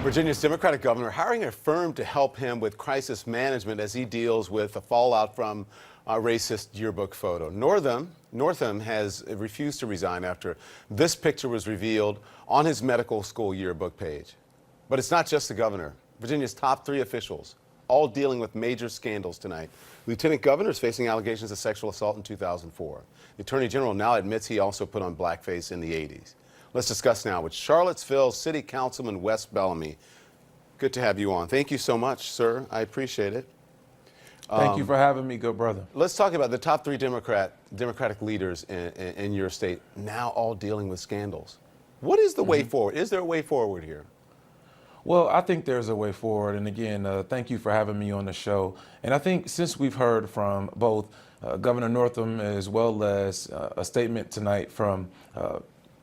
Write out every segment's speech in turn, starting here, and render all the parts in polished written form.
Virginia's Democratic governor hiring a firm to help him with crisis management as he deals with the fallout from a racist yearbook photo. Northam has refused to resign after this picture was revealed on his medical school yearbook page. But it's not just the governor. Virginia's top 3 officials, all dealing with major scandals tonight. Lieutenant Governor is facing allegations of sexual assault in 2004. The Attorney General now admits he also put on blackface in the 80s. Let's discuss now with Charlottesville City Councilman Wes Bellamy. Good to have you on. Thank you so much, sir. I appreciate it. Thank you for having me, good brother. Let's talk about the top 3 Democratic leaders in your state now all dealing with scandals. What is the way forward? Is there a way forward here? Well, I think there's a way forward. And again, thank you for having me on the show. And I think since we've heard from both Governor Northam as well as a statement tonight from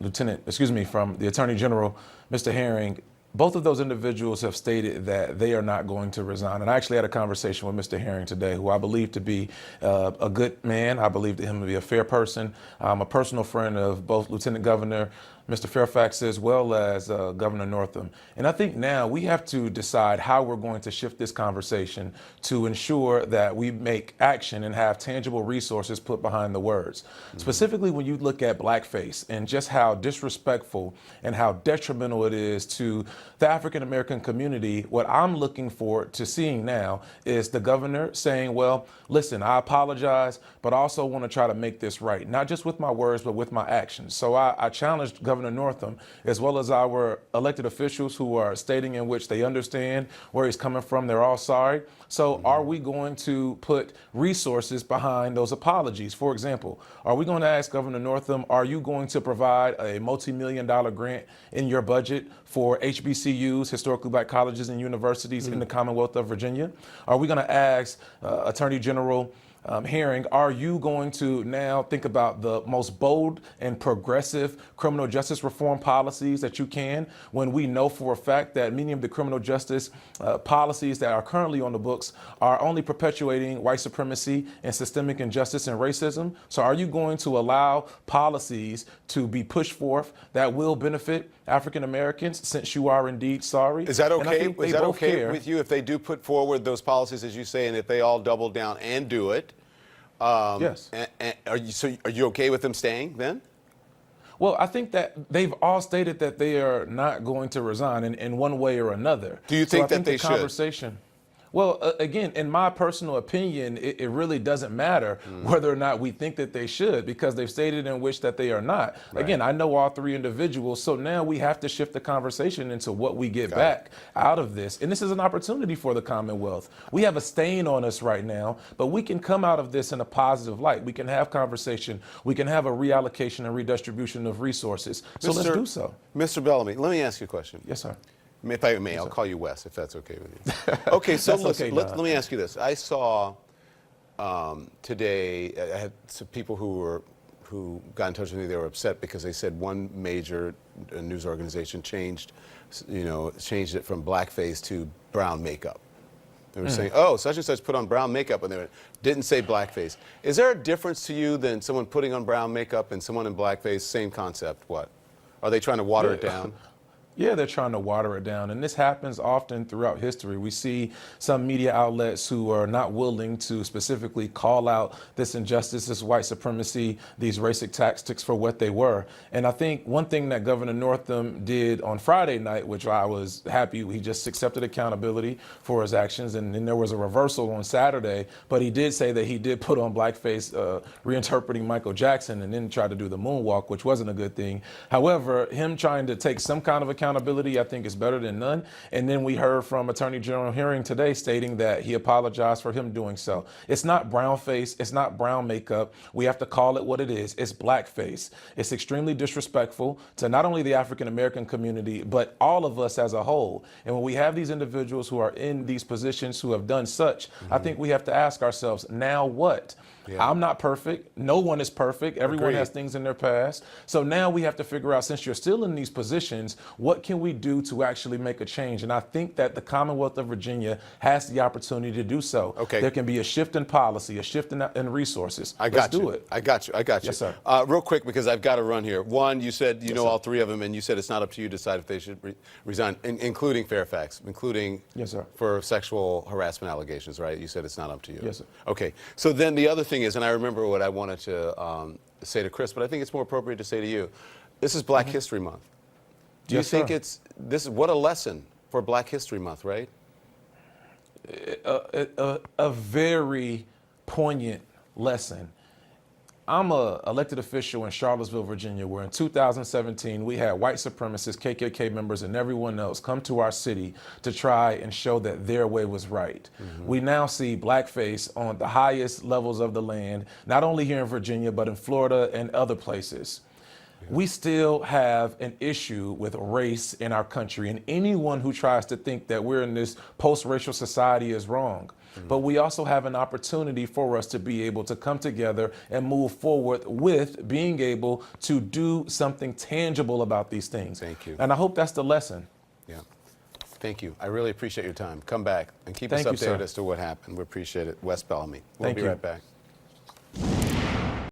from the Attorney General, Mr. Herring, both of those individuals have stated that they are not going to resign. And I actually had a conversation with Mr. Herring today, who I believe to be a good man. I believe him to be a fair person. I'm a personal friend of both Lieutenant Governor Mr. Fairfax as well as Governor Northam. And I think now we have to decide how we're going to shift this conversation to ensure that we make action and have tangible resources put behind the words. Specifically, when you look at blackface and just how disrespectful and how detrimental it is to the African American community, what I'm looking forward to seeing now is the governor saying, well, listen, I apologize, but I also want to try to make this right, not just with my words, but with my actions. So I challenged Governor Northam, as well as our elected officials who are stating in which they understand where he's coming from. They're all sorry. So are we going to put resources behind those apologies? For example, are we going to ask Governor Northam, are you going to provide a multi-million-dollar grant in your budget for HBCUs, historically black colleges and universities in the Commonwealth of Virginia? Are we going to ask Attorney General Herring, are you going to now think about the most bold and progressive criminal justice reform policies that you can, when we know for a fact that many of the criminal justice policies that are currently on the books are only perpetuating white supremacy and systemic injustice and racism? So are you going to allow policies to be pushed forth that will benefit African Americans, since you are indeed sorry? Is that okay? Is that okay with you if they do put forward those policies, as you say, and if they all double down and do it? Yes. And are you okay with them staying then? Well, I think that they've all stated that they are not going to resign in one way or another. Do you think that they should? Conversation. Well, again, in my personal opinion, it really doesn't matter whether or not we think that they should, because they've stated in which that they are not. Right. Again, I know all 3 individuals, so now we have to shift the conversation into what we get back out of this. And this is an opportunity for the Commonwealth. We have a stain on us right now, but we can come out of this in a positive light. We can have conversation. We can have a reallocation and redistribution of resources. So let's do so. Mr. Bellamy, let me ask you a question. Yes, sir. If I may, I'll call you Wes, if that's okay with you. Okay, so listen, let me ask you this. I saw today, I had some people who got in touch with me. They were upset because they said one major news organization changed it from blackface to brown makeup. They were saying, oh, such and such put on brown makeup, and they didn't say blackface. Is there a difference to you than someone putting on brown makeup and someone in blackface? Same concept, what? Are they trying to water it down? Yeah, they're trying to water it down. And this happens often throughout history. We see some media outlets who are not willing to specifically call out this injustice, this white supremacy, these racist tactics for what they were. And I think one thing that Governor Northam did on Friday night, which I was happy, he just accepted accountability for his actions. And then there was a reversal on Saturday, but he did say that he did put on blackface, reinterpreting Michael Jackson, and then tried to do the moonwalk, which wasn't a good thing. However, him trying to take some kind of accountability, I think, is better than none. And then we heard from Attorney General Herring today stating that he apologized for him doing so. It's not brown face. It's not brown makeup. We have to call it what it is. It's blackface. It's extremely disrespectful to not only the African American community, but all of us as a whole. And when we have these individuals who are in these positions who have done such, I think we have to ask ourselves, now what? Yeah. I'm not perfect. No one is perfect. Everyone Agreed. has things in their past. So now we have to figure out, since you're still in these positions, what can we do to actually make a change? And I think that the Commonwealth of Virginia has the opportunity to do so. Okay. There can be a shift in policy, a shift in resources. I got Let's you. do it. I got you. I got you. Yes, sir. Real quick, because I've got to run here. One, you said you know sir. all three of them, and you said it's not up to you to decide if they should resign, including Fairfax, including Yes, sir. for sexual harassment allegations, right? You said it's not up to you. Yes, sir. Okay. So then the other thing is, and I remember what I wanted to say to Chris, but I think it's more appropriate to say to you. This is Black History Month. Do you Yes, think sir. this is what a lesson for Black History Month, right? A very poignant lesson. I'm an elected official in Charlottesville, Virginia, where in 2017 we had white supremacists, KKK members, and everyone else come to our city to try and show that their way was right. We now see blackface on the highest levels of the land, not only here in Virginia, but in Florida and other places. We still have an issue with race in our country, and anyone who tries to think that we're in this post-racial society is wrong. But we also have an opportunity for us to be able to come together and move forward with being able to do something tangible about these things. Thank you. And I hope that's the lesson. Yeah. Thank you. I really appreciate your time. Come back and keep us Thank you, updated sir. as to what happened. We appreciate it. Wes Bellamy. We'll Thank be you. right back.